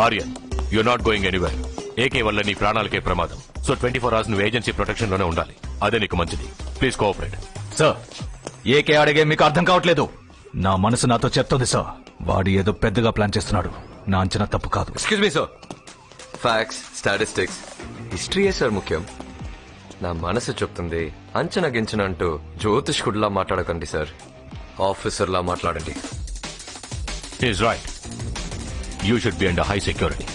Aryan you not going anywhere. AK వల్ల నీ ప్రాణాలకే ప్రమాదం. సో 24 hours నువ్వు ఏజెన్సీ ప్రొటెక్షన్ లోనే ఉండాలి. అదే నీకు మంచిది. Please cooperate. సార్, ఏకే అడిగే మీకు అర్థం కావట్లేదు. నా మనసు నాతో చెప్తుంది సార్. వాడు ఏదో పెద్దగా ప్లాన్ చేస్తున్నాడు. నా అంచనా తప్పు కాదు. Excuse me sir, facts, statistics, హిస్టరీయే సార్ ముఖ్యం. నా మనసు చెప్తుంది. అంచనా గించన అంటూ జ్యోతిష్కుడిలా మాట్లాడకండి సార్. ఆఫీసర్లా మాట్లాడండి. Is right. You should be under high security.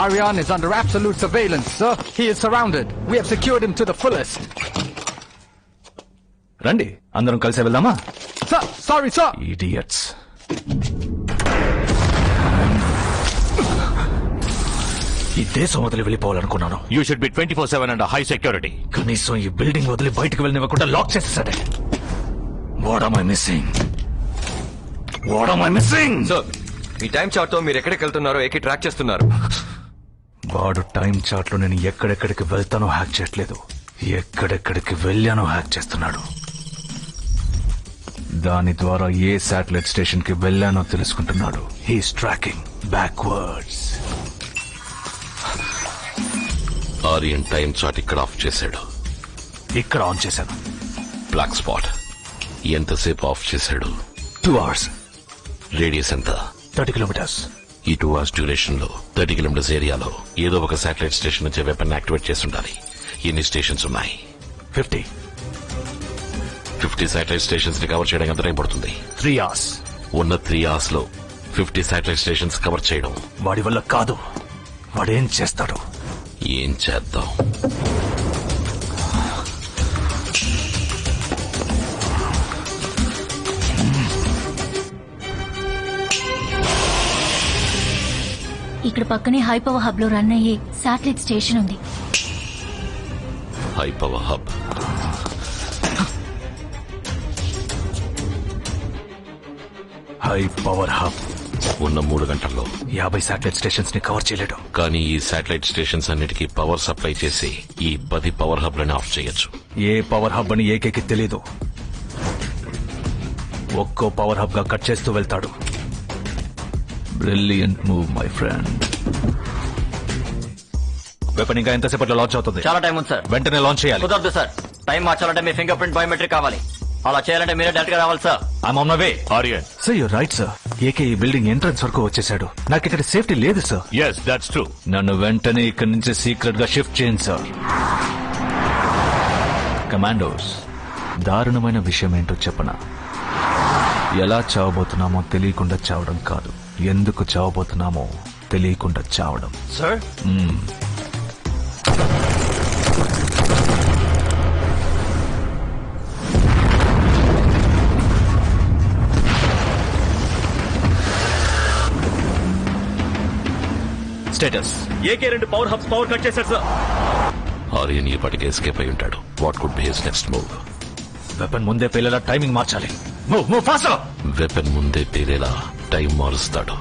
Aryan is under absolute surveillance, sir. He is surrounded. We have secured him to the fullest. రండి, అందరం కలిసి వెళ్దామా? Sir, sorry, sir. ఇడియట్స్. ఈ దేశం వదిలి వెళ్ళిపోవాలనుకున్నాను. You should be 24/7 under high security. కనీసం ఈ బిల్డింగ్ వదిలి బయటకు వెళ్ళనివ్వకుండా లాక్ చేసేసాడే. What am I missing? What am I missing? Sir, మీ టైం చార్ట్ తో మీరు ఎక్కడికి వెళ్తున్నారో ఏకే ట్రాక్ చేస్తున్నారు. వాడు టైం చార్ట్ లో నేను ఎక్కడెక్కడికి వెళ్తానో హ్యాక్ చేయట్లేదు, ఎక్కడెక్కడికి వెళ్ళానో హ్యాక్ చేస్తున్నాడు. దాని ద్వారా ఏ శాటిలైట్ స్టేషన్ కి వెళ్ళానో తెలుసుకుంటున్నాడు. He's tracking backwards. Aryan time chart ఇక్కడ ఆఫ్ చేశాడు. ఇక్కడ ఆన్ చేశాను. బ్లాక్ స్పాట్ ఎంతసేపు ఆఫ్ చేశాడు? 2 hours. రేడియస్ ఎంత? 30 kilometers. ఈ 2 hours డ్యూరేషన్ లో 30 kilometers ఏరియాలో ఏదో ఒక శాటిలైట్ స్టేషన్ నుంచి వెపన్ యాక్టివేట్ చేసి ఉండాలి. ఎన్ని స్టేషన్స్ ఉన్నాయి? 50. 50 శాటిలైట్ స్టేషన్స్ ని కవర్ చేయడం ఎంత టైం పడుతుంది? 3 hours. ఉన్న 3 hours లో 50 శాటిలైట్ స్టేషన్స్ కవర్ చేయడం వాడి వల్ల కాదు. వాడేం చేస్తాడు? ఏం చేద్దాం? ఇక్కడ పక్కనే హై పవర్ హబ్ లో రన్ అయ్యే శాటిలైట్ స్టేషన్ ఉంది. High power hub. High power hub ఉన్న 3 గంటల్లో 50 శాటిలైట్ స్టేషన్స్ ని కవర్ చేయలేడు. కానీ ఈ శాటిలైట్ స్టేషన్స్ అన్నిటికీ పవర్ సప్లై చేసి ఈ 10 పవర్ హబ్ లను ఆఫ్ చేయొచ్చు. ఏ పవర్ హబ్ అని ఏకేకి తెలీదు. ఒక్కో పవర్ హబ్ గా కట్ చేస్తూ వెళ్తాడు. Brilliant move my friend. Weapon ఇంకా ఎంతసేపట్లో లాంచ్ అవుతుంది? చాలా టైం ఉంది సార్. వెంటనే లాంచ్ చేయాలి. కుదరదు సార్. టైం మార్చాలంటే మీ ఫింగర్ ప్రింట్ బయోమెట్రిక్ కావాలి. అలా చేయాలంటే మీరే డైరెక్ట్ గా రావాలి sir. I'm on my way. Aryan sir, you're right sir. AK ఈ బిల్డింగ్ ఎంట్రన్స్ వరకు వచ్చేసాడు. నాకు ఇక్కడ సేఫ్టీ లేదు సార్. yes that's true. నన్ను వెంటనే ఇక్కడి నుంచి సీక్రెట్ గా షిఫ్ట్ చేయండి సార్. కమాండోస్, దారుణమైన విషయం ఏంటో చెప్పనా? ఎలా చావబోతున్నామో తెలియకుండా చావడం కాదు, ఎందుకు చావబోతున్నామో తెలియకుండా చావడం. Sir, status AK 2 power hubs power cut చేశారు సార్. ఆర్యన్ ఈ పాటికి ఎస్కేప్ అయి ఉంటాడు. What could be his next move? Weapon ముందే పేలేలా టైమింగ్ మార్చాలి. Move faster. వెపన్ ముందే పేరేలా టైం మారుస్తాడు.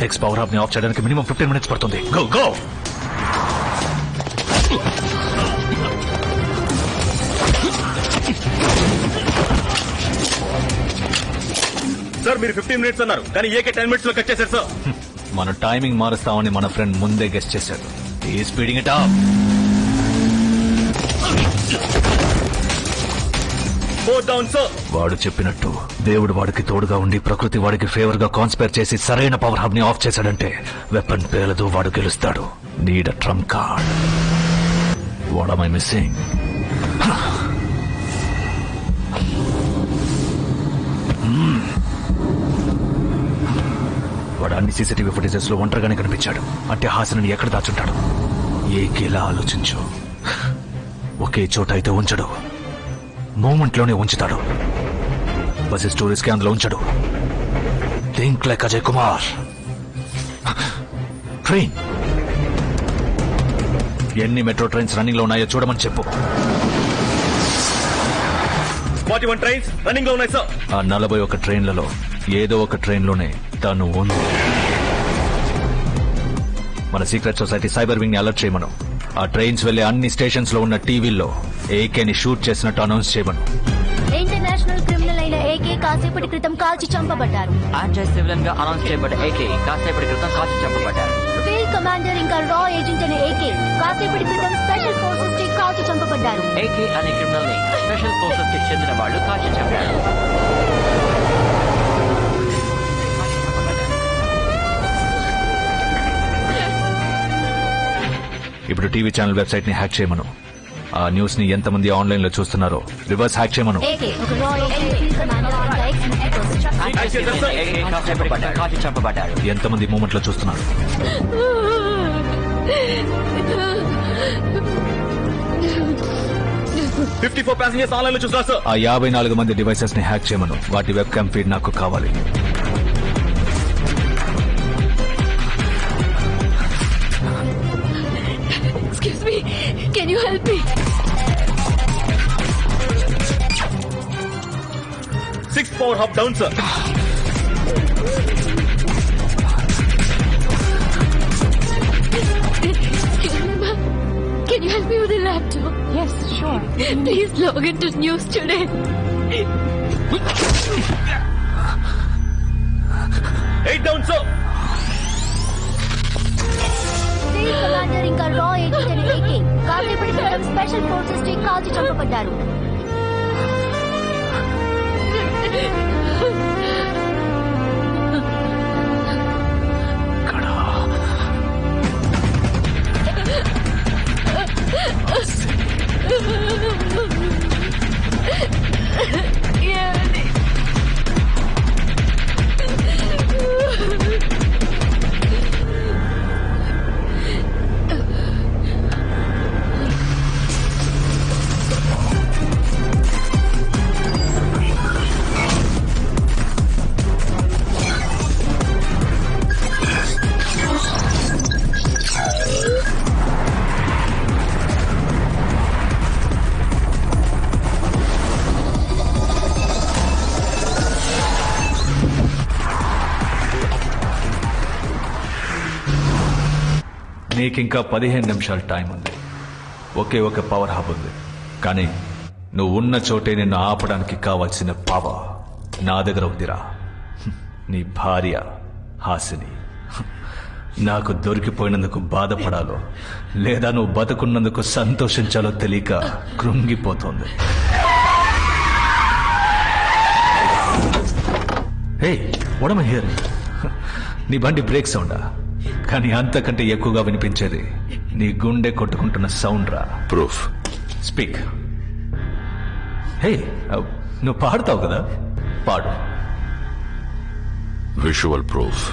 నెక్స్ట్ పవర్ హబ్ ని ఆఫ్ చేయడానికి మినిమం 15 minutes పడుతుంది. Go go. సార్, మీరు 15 minutes అన్నారు, కానీ ఏకే 10 minutes లో కట్ చేశారు సార్. మన టైమింగ్ మారుస్తామని మన ఫ్రెండ్ ముందే గెస్ట్ చేశాడు. ఈ స్పీడింగ్ ఇట్ అప్. వాడు చెప్పినట్టు దేవుడు వాడికి తోడుగా ఉండి ప్రకృతి వాడికి ఫేవర్ గా కాన్స్పైర్ చేసి సరైన పవర్ హబ్ ని ఆఫ్ చేశాడంటే వెపన్ పేలదు, వాడు గెలుస్తాడు. Need a trump card. What am I missing? వాడు అన్ని సీసీటీవీ ఫుటేజెస్ లో ఒంటరిగానే కనిపించాడు. అంటే హాసనని ఎక్కడ దాచుంటాడు? ఏకేలా ఆలోచించు. ఒకే చోట అయితే ఉంచడు, మూమెంట్ లోనే ఉంచుతాడు. బస్ స్టోరీ స్కాన్ లో ఉంచడు. Think like Ajay Kumar. Train ఎన్ని మెట్రో ట్రైన్స్ రన్నింగ్ లో ఉన్నాయో చూడమని చెప్పు. 41 ట్రైన్స్ రన్నింగ్ లో ఉన్నాయి సార్. ఆ 41 ట్రైన్లలో ఏదో ఒక ట్రైన్ లోనే తను ఉంది. మన సీక్రెట్ సొసైటీ సైబర్ వింగ్ ని అలర్ట్ చేయమను. ఆ ట్రైన్స్ వెళ్లే అన్ని స్టేషన్స్ లో ఉన్న టీవీల్లో ఏకేని షూట్ చేసినట్టు అనౌన్స్ చేయమను. ఇంటర్నేషనల్ క్రిమినల్ అయిన ఏకే కాసేపటి క్రితం కాల్చి చంపబడ్డారు. యాంటీ సివిలియన్ గా అనౌన్స్ చేయబడ్డ ఏకే కాసేపటి క్రితం కాల్చి చంపబడ్డారు. ఫీల్డ్ కమాండర్ ఇంకా రా ఏజెంట్ అయిన ఏకే కాసేపటి క్రితం స్పెషల్ ఫోర్సెస్ కి కాల్చి చంపబడ్డారు. ఏకే అనే క్రిమినల్ ని స్పెషల్ ఫోర్సెస్ కి చెందిన వాళ్ళు కాల్చి చంపారు. ఇప్పుడు టీవీ ఛానల్ వెబ్సైట్ ని హ్యాక్ చేయమను. ఆ న్యూస్ ని ఎంతమంది ఆన్లైన్ లో చూస్తున్నారో రివర్స్ హ్యాక్ చేయమను. ఏకే ఒక రా ఏజెంట్, ఫీల్డ్ కమాండర్ ఇంకా ex military person. Anti civilian AK కాసేపటి క్రితం కాల్చి చంపబడ్డారు. ఎంతమంది మూమెంట్ లో చూస్తున్నారు? 54 passengers ఆన్లైన్ లో చూస్తున్నారు సార్. ఆ 54 మంది డివైసెస్ ని హ్యాక్ చేయమను. వాటి వెబ్ క్యామ్ ఫీడ్ నాకు కావాలి. Excuse me, can you help me? 6 power hub down sir. Can you help me with the laptop? Yes, sure. Please log into news today. 8 down sir. Field commander ఇంకా రా agent అయిన AK కాసేపటి క్రితం special forces కి కాల్చి చంపబడ్డారు. నీకింకా 15 నిమిషాలు time ఉంది. ఒకే ఒక పవర్ హబ్ ఉంది, కానీ నువ్వు ఉన్న చోటే నిన్ను ఆపడానికి కావాల్సిన పవర్ నా దగ్గర ఉందిరా. నీ భార్య హాసిని నాకు దొరికిపోయినందుకు బాధపడాలో లేదా నువ్వు బతుకున్నందుకు సంతోషించాలో తెలియక కృంగిపోతోంది. హే, వాట్ యామ్ ఐ హియరింగ్? నీ బండి బ్రేక్ సౌండా? కానీ అంతకంటే ఎక్కువగా వినిపించేది నీ గుండె కొట్టుకుంటున్న సౌండ్ రా. ప్రూఫ్. స్పీక్. హే, నువ్వు పాడతావు కదా, పాడు. Visual proof.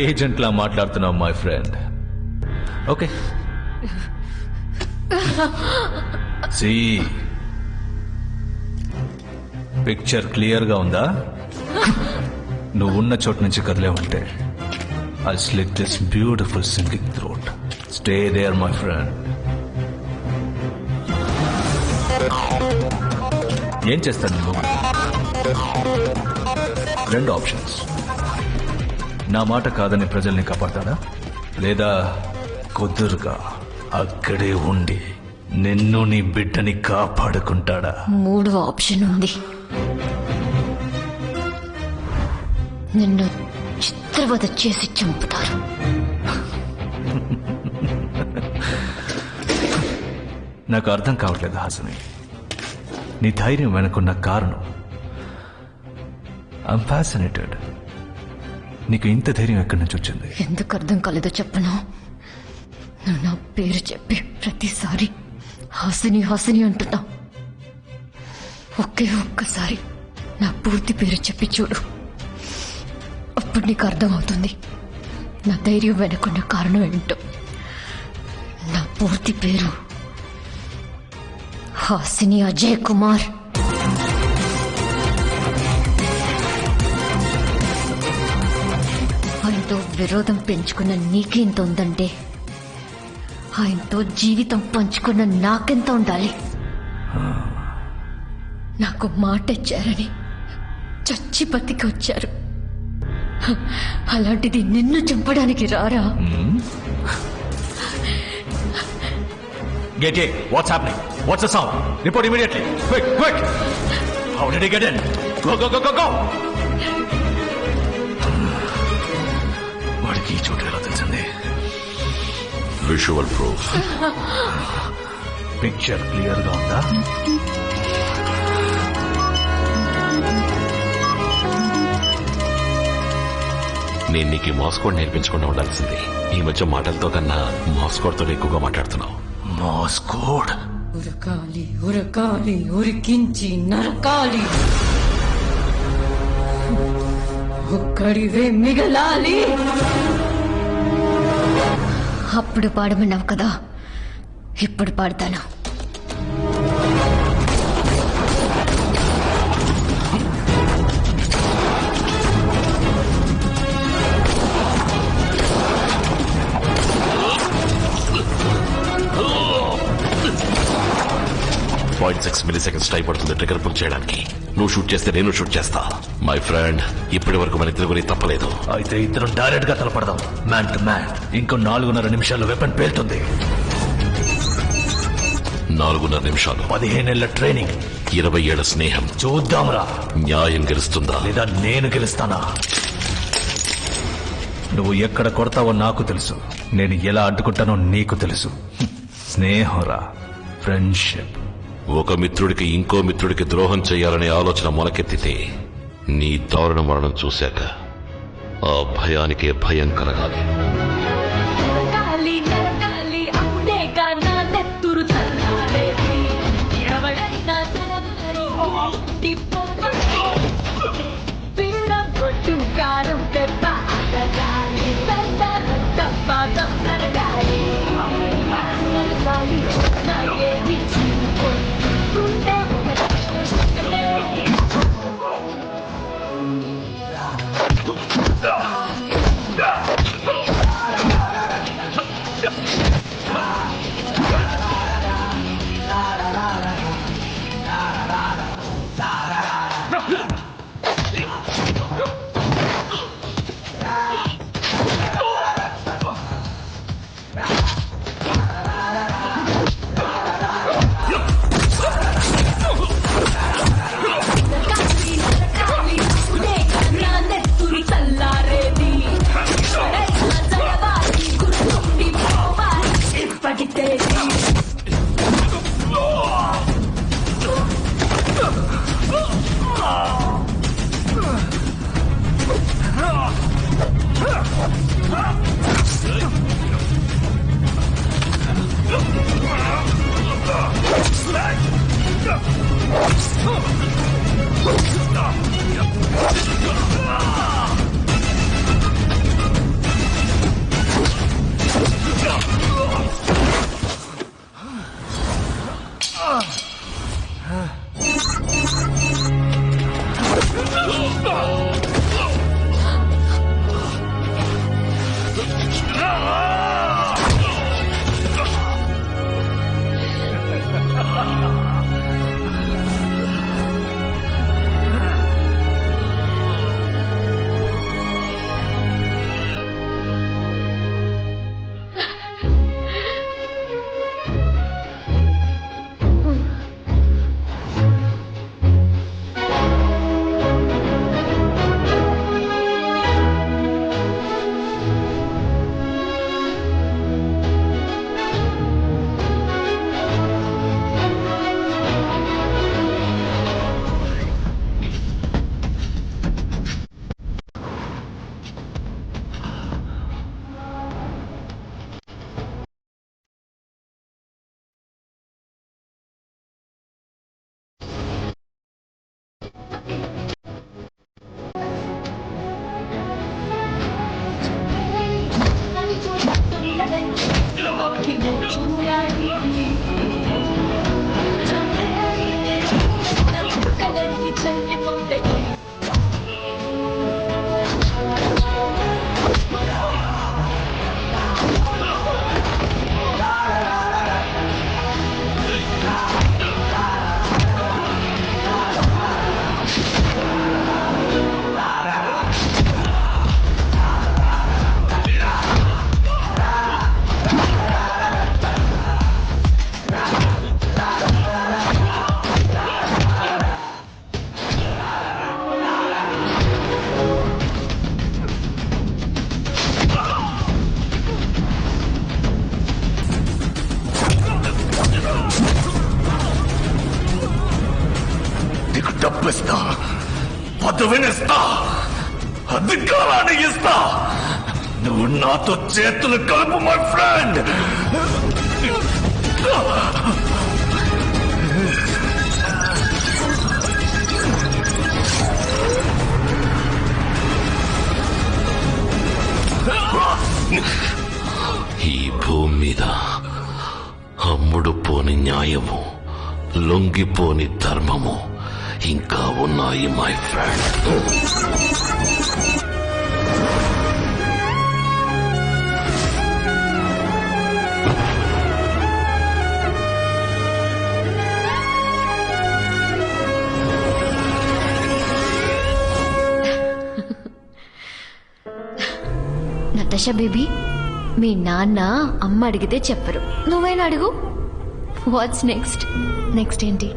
ఏజెంట్లా మాట్లాడుతున్నావు my friend. Okay, see picture clear గా ఉందా? నువ్వు ఉన్న చోటు నుంచి కదిలేవంటే I'll slit this beautiful singing throat. Stay there, my friend. ఏం చేస్తాను నువ్వు? 2 ఆప్షన్స్. నా మాట కాదని ప్రజల్ని కాపాడతాడా, లేదా కుదురుగా అక్కడే ఉండి నిన్ను నీ బిడ్డని కాపాడుకుంటాడా? 3వ ఆప్షన్ ఉంది. నిన్ను చిత్రవద చేసి చంపుతారు. నాకు అర్థం కావట్లేదు హాసిని, నీ ధైర్యం వెనుకున్న కారణం. I'm fascinated. నీకు ఇంత ధైర్యం ఎక్కడి నుంచి వచ్చింది? ఎందుకు అర్థం కాలేదో చెప్పను. నువ్వు నా పేరు చెప్పి ప్రతిసారి హాసిని హాసిని అంటున్నావు. ఒకే ఒక్కసారి నా పూర్తి పేరు చెప్పి చూడు, అప్పుడు నీకు అర్థమవుతుంది నా ధైర్యం వెనుకున్న కారణం ఏంటో. నా పూర్తి పేరు హాసిని అజయ్ కుమార్. ఆయనతో విరోధం పెంచుకున్న నీకెంత ఉందంటే ఆయనతో జీవితం పంచుకున్న నాకెంత ఉండాలి. నాకు మాట ఇచ్చారని చచ్చి బతికి వచ్చారు. అలాంటిది నిన్ను చంపడానికి రారా? Get it. What's happening? What's the sound? Report immediately. Quick, quick. How did he get in? Go, go, go, go, go! వాడికి ఈ చోటు ఎలా తెలిసింది? Visual proof. పిక్చర్ క్లియర్ గా ఉందా? నేను నీకు మాస్కోడ్ నేర్పించకుండా ఉండాల్సింది. ఈ మధ్య మాటలతో కన్నా మాస్కోడ్తో ఎక్కువగా మాట్లాడుతున్నావు. మాస్కోడ్ ఉరకాలి ఉరకాలి ఉరికించి నరకాలి, ఒక్కడివే మిగలాలి. అప్పుడు పాడమన్నావు కదా, ఇప్పుడు పాడతాను. .6 milliseconds టైం పడుతుంది ట్రిగర్ పుల్ చేయడానికి. నువ్వు షూట్ చేస్తే నేను షూట్ చేస్తా. మై ఫ్రెండ్, ఇప్పటి వరకు మన ఇద్దరు గురించి తప్పలేదు. అయితే ఇద్దరం డైరెక్ట్ గా తలపడదాం, మ్యాన్ టు మ్యాన్. ఇంకో 4.5 నిమిషాల్లో వెపన్ పేలుతుంది. 4.5 నిమిషాలు, 15 ఏళ్ల ట్రైనింగ్, 20 ఏళ్ల స్నేహం. చూద్దాంరా న్యాయం గెలుస్తుందా లేదా నేను గెలుస్తానా? నువ్వు ఎక్కడ కొడతావో నాకు తెలుసు, నేను ఎలా అడ్డుకుంటానో నీకు తెలుసు. స్నేహంరా, ఫ్రెండ్షిప్. ఒక మిత్రుడికి ఇంకో మిత్రుడికి ద్రోహం చేయాలనే ఆలోచన మొలకెత్తితే నీ దారుణ మరణం చూశాక ఆ భయానికే భయం కలగాలి. నరకాలి నరకాలి అప్పుడే కానా నెత్తురు చల్లారేది, ఎవడైనా చలనారి పీడ కొట్టు కారం పెప్ప అడగాలి, పెద్ద తప్పాదం నరగాలి, నరగాలి నాకేది గుండె పదవిని ఇస్తా, అధికారాన్ని ఇస్తా. నువ్వు నాతో చేతులు కలుపు మై ఫ్రెండ్. ఈ భూమి మీద అమ్ముడు పోని న్యాయము, లొంగిపోని ధర్మము ఇంకా ఉన్నాయి మై ఫ్రెండ్. నతాషా బేబీ, మీ నాన్న అమ్మ అడిగితే చెప్పరు, నువ్వైనా అడుగు. Watts next? నెక్స్ట్ ఏంటి?